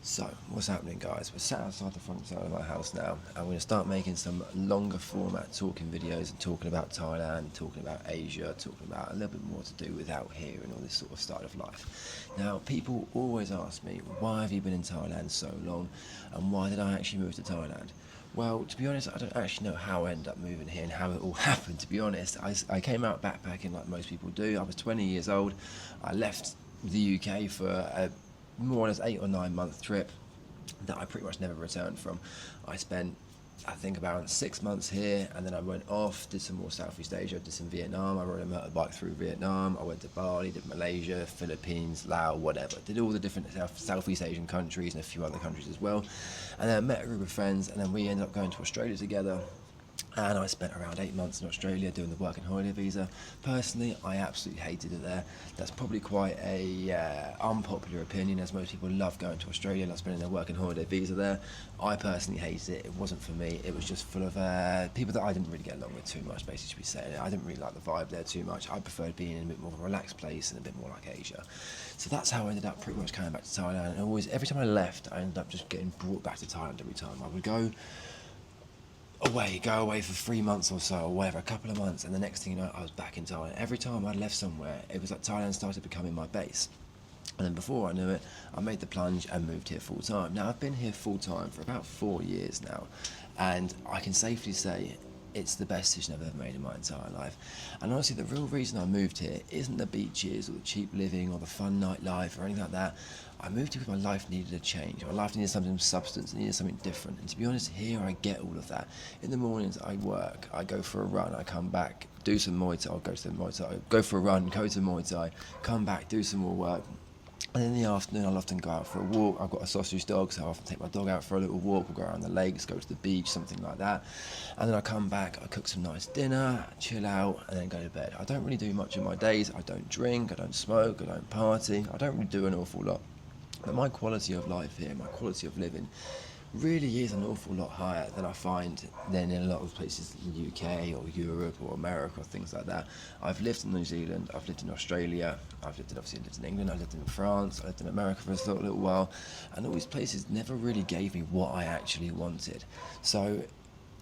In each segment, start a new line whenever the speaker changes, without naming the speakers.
So, what's happening, guys? We're sat outside the front side of my house now, and we're going to start making some longer format talking videos and talking about Thailand, talking about Asia, talking about a little bit more to do with out here and all this sort of style of life. Now, people always ask me, why have you been in Thailand so long, and why did I actually move to Thailand? Well, to be honest, I don't actually know how I ended up moving here and how it all happened, to be honest. I came out backpacking like most people do. I was 20 years old. I left the UK for a more or less 8 or 9 month trip that I pretty much never returned from. I spent, I think, about 6 months here, and then I went off, did some more Southeast Asia, did some Vietnam. I rode a motorbike through Vietnam. I went to Bali, did Malaysia, Philippines, Laos, whatever. Did all the different Southeast Asian countries and a few other countries as well. And then I met a group of friends, and then we ended up going to Australia together. And I spent around 8 months in Australia doing the work and holiday visa. Personally, I absolutely hated it there. That's probably quite a unpopular opinion, as most people love going to Australia, love spending their work and holiday visa there. I personally hated it. It wasn't for me. It was just full of people that I didn't really get along with too much, basically, should be saying it. I didn't really like the vibe there too much. I preferred being in a bit more of a relaxed place and a bit more like Asia. So that's how I ended up pretty much coming back to Thailand. And always, every time I left, I ended up just getting brought back to Thailand every time. I would go away for 3 months or so, or whatever, a couple of months, and the next thing you know, I was back in Thailand. Every time I left somewhere, it was like Thailand started becoming my base. And then before I knew it, I made the plunge and moved here full time. Now, I've been here full time for about 4 years now, and I can safely say it's the best decision I've ever made in my entire life. And honestly, the real reason I moved here isn't the beaches or the cheap living or the fun nightlife or anything like that. I moved here because my life needed a change. My life needed something of substance, it needed something different. And to be honest, here I get all of that. In the mornings I work, I go for a run, I come back, do some Muay Thai, I'll go to the Muay Thai, go for a run, go to Muay Thai, come back, do some more work. And in the afternoon, I'll often go out for a walk. I've got a sausage dog, so I often take my dog out for a little walk. We'll go around the lakes, go to the beach, something like that. And then I come back, I cook some nice dinner, chill out, and then go to bed. I don't really do much in my days. I don't drink, I don't smoke, I don't party. I don't really do an awful lot. But my quality of life here, my quality of living, really is an awful lot higher than I find than in a lot of places in the UK or Europe or America or things like that. I've lived in New Zealand, I've lived in Australia, obviously lived in England, I've lived in France, I lived in America for a little while, and all these places never really gave me what I actually wanted. So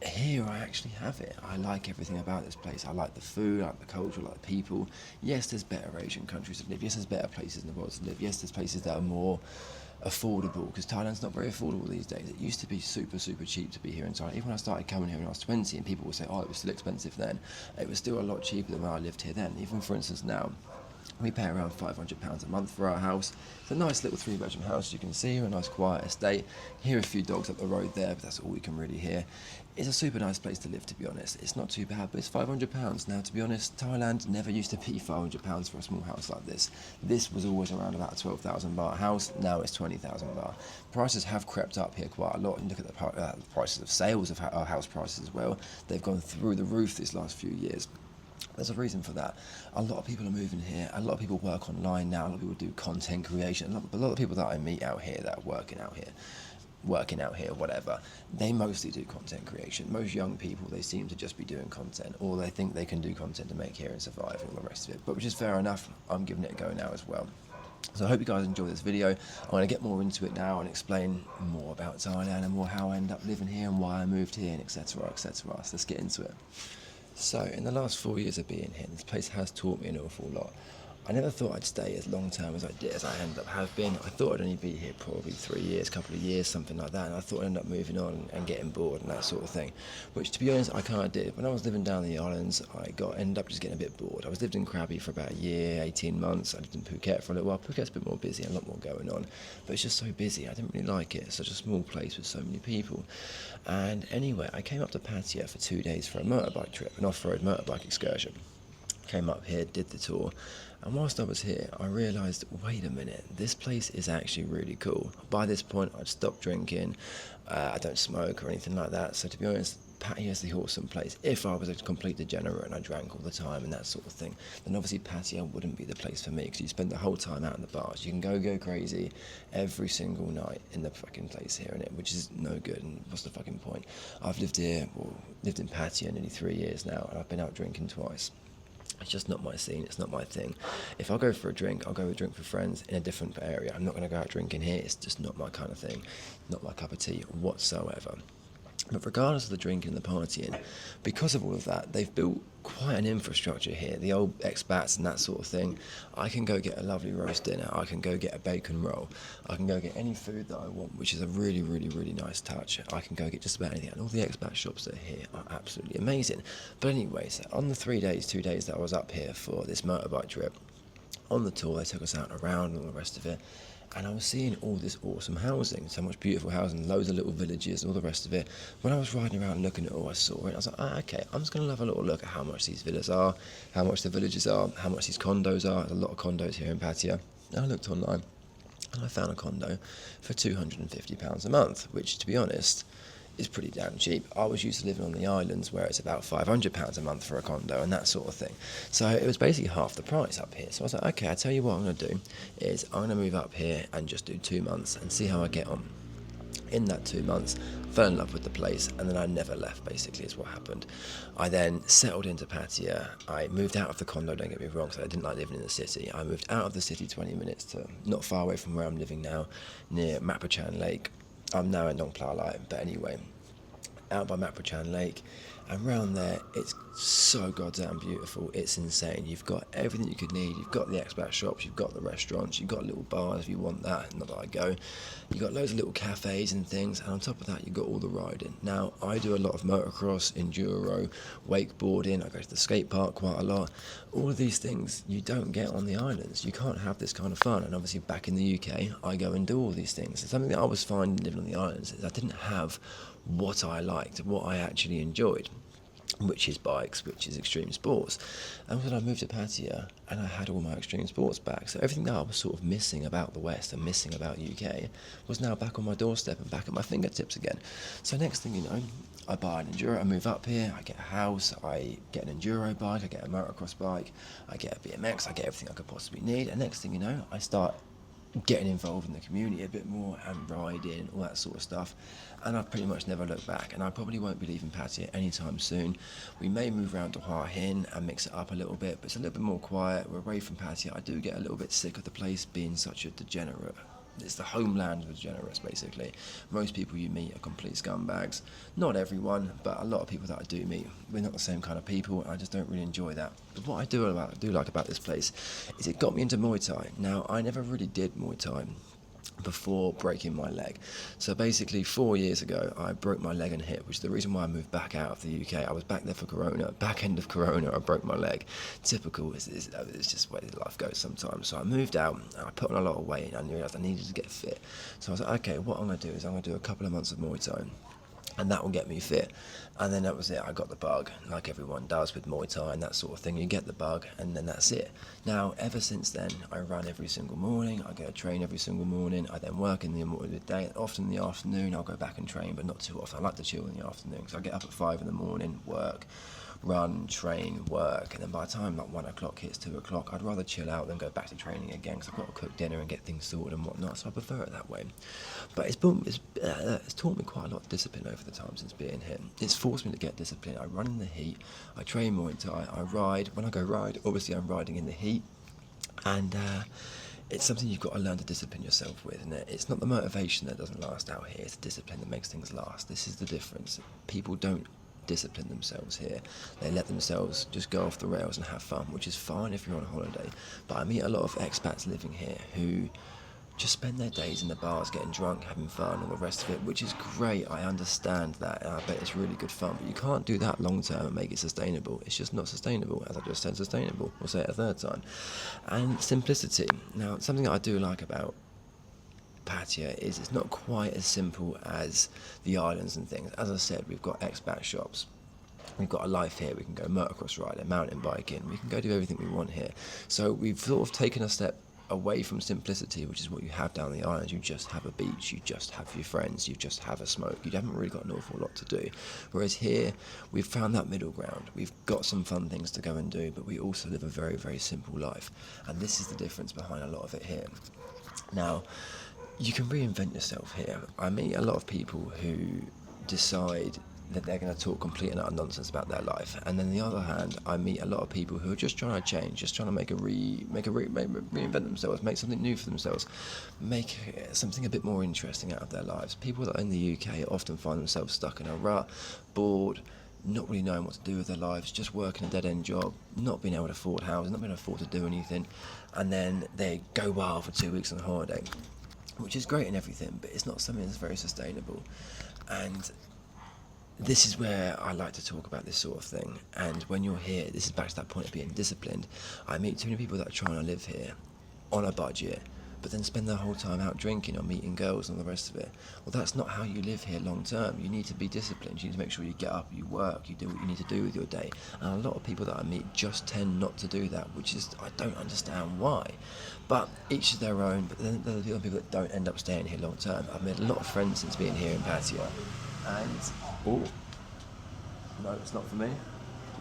here I actually have it. I like everything about this place. I like the food, I like the culture, I like the people. Yes, there's better Asian countries to live. Yes, there's better places in the world to live. Yes, there's places that are more affordable, because Thailand's not very affordable these days. It used to be super cheap to be here in Thailand. Even when I started coming here when I was 20, and people would say, oh, it was still expensive then, it was still a lot cheaper than when I lived here then. Even, for instance, now we pay around £500 a month for our house. It's a nice little 3-bedroom house, you can see, a nice quiet estate. Hear a few dogs up the road there, but that's all we can really hear. It's a super nice place to live, to be honest. It's not too bad, but it's £500. Now, to be honest, Thailand never used to be £500 for a small house like this. This was always around about a 12,000 baht house. Now it's 20,000 baht. Prices have crept up here quite a lot. And look at the prices of sales of our house prices as well. They've gone through the roof these last few years. There's a reason for that. A lot of people are moving here. A lot of people work online now. A lot of people do content creation. A lot of people that I meet out here that are working out here, whatever, they mostly do content creation. Most young people, they seem to just be doing content, or they think they can do content to make here and survive and all the rest of it, but which is fair enough. I'm giving it a go now as well. So I hope you guys enjoy this video. I'm going to get more into it now and explain more about Thailand and more how I ended up living here and why I moved here, and etc, etc. So let's get into it. So in the last 4 years of being here, this place has taught me an awful lot. I never thought I'd stay as long term as I did, as I ended up have been. I thought I'd only be here probably 3 years, couple of years, something like that, and I thought I'd end up moving on and getting bored and that sort of thing, which, to be honest, I kind of did. When I was living down in the islands, I ended up just getting a bit bored. I was lived in Krabi for about a year, 18 months. I lived in Phuket for a little while. Phuket's a bit more busy, a lot more going on, but it's just so busy. I didn't really like it. It's such a small place with so many people. And anyway, I came up to Pattaya for 2 days for a motorbike trip, an off-road motorbike excursion. Came up here, did the tour, and whilst I was here, I realised, wait a minute, this place is actually really cool. By this point, I'd stopped drinking, I don't smoke or anything like that, so to be honest, Pattaya is the awesome place. If I was a complete degenerate and I drank all the time and that sort of thing, then obviously Pattaya wouldn't be the place for me, because you spend the whole time out in the bars. You can go crazy every single night in the fucking place here, innit? Which is no good, and what's the fucking point? I've lived in Pattaya nearly 3 years now, and I've been out drinking twice. It's just not my scene. It's not my thing. If I go for a drink, I'll go for a drink with friends in a different area. I'm not going to go out drinking here. It's just not my kind of thing, not my cup of tea whatsoever. But regardless of the drinking and the partying, because of all of that, they've built quite an infrastructure here. The old expats and that sort of thing. I can go get a lovely roast dinner. I can go get a bacon roll. I can go get any food that I want, which is a really, really, really nice touch. I can go get just about anything. And all the expat shops that are here are absolutely amazing. But anyway, so on the 2 days that I was up here for this motorbike trip, on the tour, they took us out and around and all the rest of it. And I was seeing all this awesome housing, so much beautiful housing, loads of little villages and all the rest of it. When I was riding around looking at all, I saw it. I was like, okay, I'm just going to have a little look at how much these villas are, how much the villages are, how much these condos are. There's a lot of condos here in Pattaya. And I looked online and I found a condo for £250 a month, which, to be honest, is pretty damn cheap. I was used to living on the islands where it's about £500 a month for a condo and that sort of thing. So it was basically half the price up here. So I was like, okay, I tell you what I'm going to do is I'm going to move up here and just do 2 months and see how I get on. In that 2 months, fell in love with the place, and then I never left, basically, is what happened. I then settled into Pattaya. I moved out of the condo, don't get me wrong, so I didn't like living in the city. I moved out of the city 20 minutes to not far away from where I'm living now, near Mapachan Lake. I'm now in Nong Plalai, but anyway, out by Mapachan Lake, and round there, it's so goddamn beautiful. It's insane. You've got everything you could need. You've got the expat shops, you've got the restaurants, you've got little bars if you want that. Not that I go. You've got loads of little cafes and things, and on top of that, you've got all the riding. Now, I do a lot of motocross, enduro, wakeboarding. I go to the skate park quite a lot. All of these things you don't get on the islands. You can't have this kind of fun. And obviously, back in the UK, I go and do all these things. And something that I was finding living on the islands is I didn't have what I liked, what I actually enjoyed, which is bikes, which is extreme sports. And when I moved to Pattaya, and I had all my extreme sports back, so everything that I was sort of missing about the West and missing about UK was now back on my doorstep and back at my fingertips again. So next thing you know, I buy an Enduro, I move up here, I get a house, I get an Enduro bike, I get a motocross bike, I get a BMX, I get everything I could possibly need, and next thing you know, I start getting involved in the community a bit more and riding, all that sort of stuff. And I've pretty much never looked back, and I probably won't be leaving Pattaya anytime soon. We may move around to Hua Hin and mix it up a little bit, but it's a little bit more quiet. We're away from Pattaya. I do get a little bit sick of the place being such a degenerate. It's the homeland of degenerates, basically. Most people you meet are complete scumbags. Not everyone, but a lot of people that I do meet, we're not the same kind of people, and I just don't really enjoy that. But what I do like about this place is it got me into Muay Thai. Now, I never really did Muay Thai before breaking my leg. So basically 4 years ago I broke my leg and hip, which is the reason why I moved back out of the UK. I was back there for Corona, back end of Corona, I broke my leg. Typical, it's just where life goes sometimes. So I moved out and I put on a lot of weight, and I realised I needed to get fit. So I was like, okay, what I'm going to do is I'm going to do a couple of months of Muay Thai, and that will get me fit. And then that was it. I got the bug, like everyone does with Muay Thai and that sort of thing. You get the bug, and then that's it. Now, ever since then, I run every single morning. I go to train every single morning. I then work in the day. Often in the afternoon, I'll go back and train, but not too often. I like to chill in the afternoon. So I get up at 5 in the morning, work, run, train, work, and then by the time like 1 o'clock hits, 2 o'clock, I'd rather chill out than go back to training again, because I've got to cook dinner and get things sorted and whatnot, so I prefer it that way. But it's taught me quite a lot of discipline over the time since being here. It's forced me to get discipline. I run in the heat, I train Muay Thai, I ride. When I go ride, obviously I'm riding in the heat, and it's something you've got to learn to discipline yourself with, isn't it? It's not the motivation that doesn't last out here, it's the discipline that makes things last. This is the difference. People don't discipline themselves here. They let themselves just go off the rails and have fun, which is fine if you're on holiday. But I meet a lot of expats living here who just spend their days in the bars getting drunk, having fun, all the rest of it, which is great. I understand that, and I bet it's really good fun. But you can't do that long term and make it sustainable. It's just not sustainable, as I just said, sustainable. We'll say it a third time. And simplicity. Now, something that I do like about Pattaya is it's not quite as simple as the islands and things. As I said, we've got expat shops, we've got a life here, we can go motocross riding, mountain biking, we can go do everything we want here. So we've sort of taken a step away from simplicity, which is what you have down the islands. You just have a beach, you just have your friends, you just have a smoke, you haven't really got an awful lot to do. Whereas here, we've found that middle ground. We've got some fun things to go and do, but we also live a very, very simple life. And this is the difference behind a lot of it here. Now, you can reinvent yourself here. I meet a lot of people who decide that they're going to talk complete and utter nonsense about their life. And then on the other hand, I meet a lot of people who are just trying to change, just trying to reinvent themselves, make something new for themselves, make something a bit more interesting out of their lives. People that are in the UK often find themselves stuck in a rut, bored, not really knowing what to do with their lives, just working a dead-end job, not being able to afford housing, not being able to afford to do anything, and then they go wild for 2 weeks on holiday, which is great and everything, but it's not something that's very sustainable. And this is where I like to talk about this sort of thing. And when you're here, this is back to that point of being disciplined. I meet too many people that are trying to live here on a budget, but then spend their whole time out drinking or meeting girls and all the rest of it. Well, that's not how you live here long term. You need to be disciplined. You need to make sure you get up, you work, you do what you need to do with your day. And a lot of people that I meet just tend not to do that, which is, I don't understand why. But each is their own. But then there are the other people that don't end up staying here long term. I've made a lot of friends since being here in Pattaya. And, oh, no, it's not for me.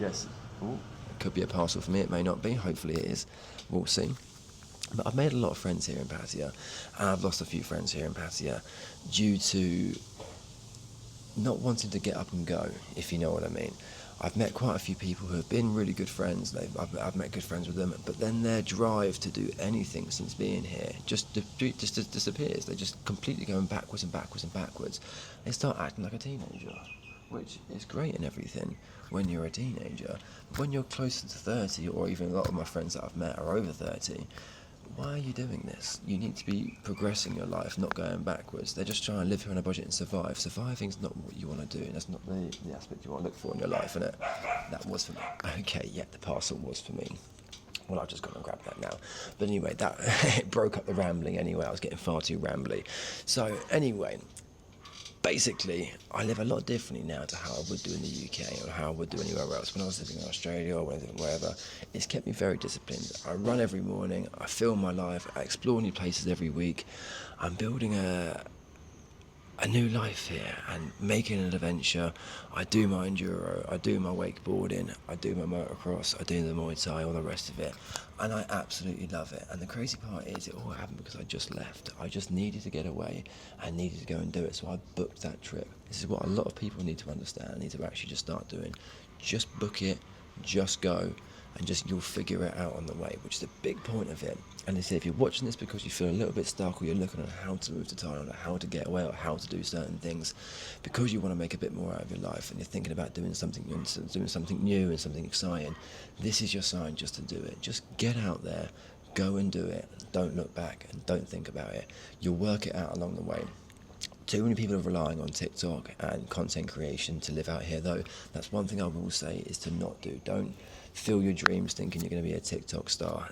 Yes, oh, it could be a parcel for me, it may not be. Hopefully it is. We'll see. But I've made a lot of friends here in Pattaya, and I've lost a few friends here in Pattaya due to not wanting to get up and go, if you know what I mean. I've met quite a few people who have been really good friends. I've met good friends with them, but then their drive to do anything since being here just disappears. They're just completely going backwards and backwards and backwards. They start acting like a teenager, which is great and everything when you're a teenager. But when you're closer to 30, or even a lot of my friends that I've met are over 30, why are you doing this? You need to be progressing your life, not going backwards. They're just trying to live here on a budget and survive. Surviving's not what you want to do, and that's not the aspect you want to look for in your life, innit? That was for me. Okay, yeah, the parcel was for me. Well, I've just gone and grabbed that now. But anyway, that it broke up the rambling anyway. I was getting far too rambly. So anyway, basically, I live a lot differently now to how I would do in the UK or how I would do anywhere else. When I was living in Australia or wherever, it's kept me very disciplined. I run every morning, I film my life, I explore new places every week. I'm building a new life here and making an adventure. I do my enduro, I do my wakeboarding, I do my motocross, I do the Muay Thai, all the rest of it, and I absolutely love it. And the crazy part is it all happened because I just left. I just needed to get away and needed to go and do it, so I booked that trip. This is what a lot of people need to understand, need to actually just start doing. Just book it, just go, and just you'll figure it out on the way, which is the big point of it. And they say if you're watching this because you feel a little bit stuck, or you're looking at how to move to Thailand, or how to get away, or how to do certain things, because you want to make a bit more out of your life, and you're thinking about doing something new and something exciting, this is your sign just to do it. Just get out there, go and do it. Don't look back and don't think about it. You'll work it out along the way. Too many people are relying on TikTok and content creation to live out here, though. That's one thing I will say is to not do. Don't fill your dreams thinking you're going to be a TikTok star.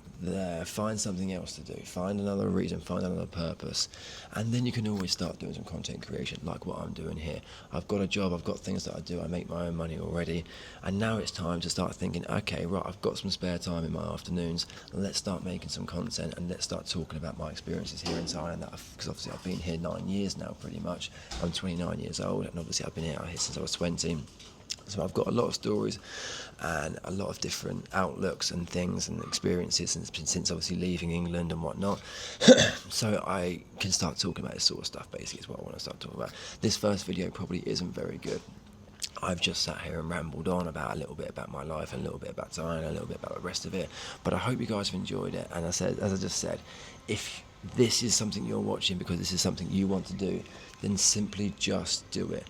Find something else to do. Find another reason, find another purpose. And then you can always start doing some content creation like what I'm doing here. I've got a job, I've got things that I do, I make my own money already. And now it's time to start thinking, okay, right, I've got some spare time in my afternoons. Let's start making some content and let's start talking about my experiences here in Thailand. Because obviously I've been here 9 years now, pretty much. I'm 29 years old, and obviously I've been here since I was 20. So I've got a lot of stories and a lot of different outlooks and things and experiences since obviously leaving England and whatnot. So I can start talking about this sort of stuff, basically, is what I want to start talking about. This first video probably isn't very good. I've just sat here and rambled on about a little bit about my life and a little bit about Thailand and a little bit about the rest of it. But I hope you guys have enjoyed it. And as I just said, if this is something you're watching because this is something you want to do, then simply just do it.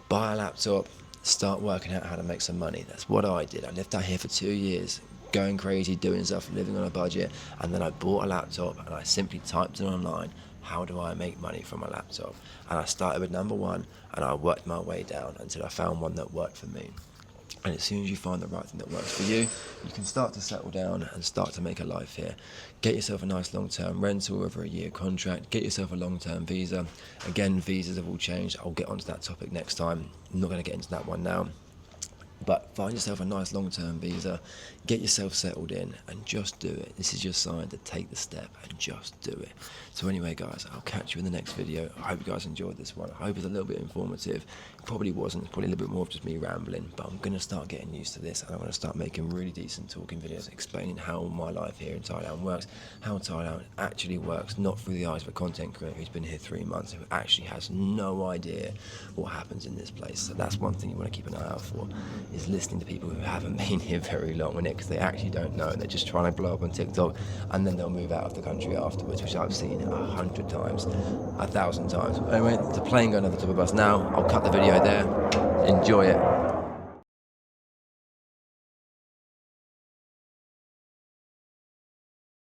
Buy a laptop, start working out how to make some money. That's what I did. I lived out here for 2 years, going crazy, doing stuff, living on a budget, and then I bought a laptop and I simply typed it online, how do I make money from a laptop? And I started with number one and I worked my way down until I found one that worked for me. And as soon as you find the right thing that works for you, you can start to settle down and start to make a life here. Get yourself a nice long-term rental over a year contract. Get yourself a long-term visa. Again, visas have all changed. I'll get onto that topic next time. I'm not going to get into that one now. But find yourself a nice long-term visa, get yourself settled in, and just do it. This is your sign to take the step and just do it. So anyway, guys, I'll catch you in the next video. I hope you guys enjoyed this one. I hope it's a little bit informative. It probably wasn't. It's probably a little bit more of just me rambling, but I'm going to start getting used to this, and I'm going to start making really decent talking videos explaining how my life here in Thailand works, how Thailand actually works, not through the eyes of a content creator who's been here 3 months, who actually has no idea what happens in this place. So that's one thing you want to keep an eye out for, is listening to people who haven't been here very long in it, because they actually don't know, and they're just trying to blow up on TikTok, and then they'll move out of the country afterwards, which I've seen 100 times, 1,000 times. Anyway, there's a plane going over the top of us now. I'll cut the video there. Enjoy it.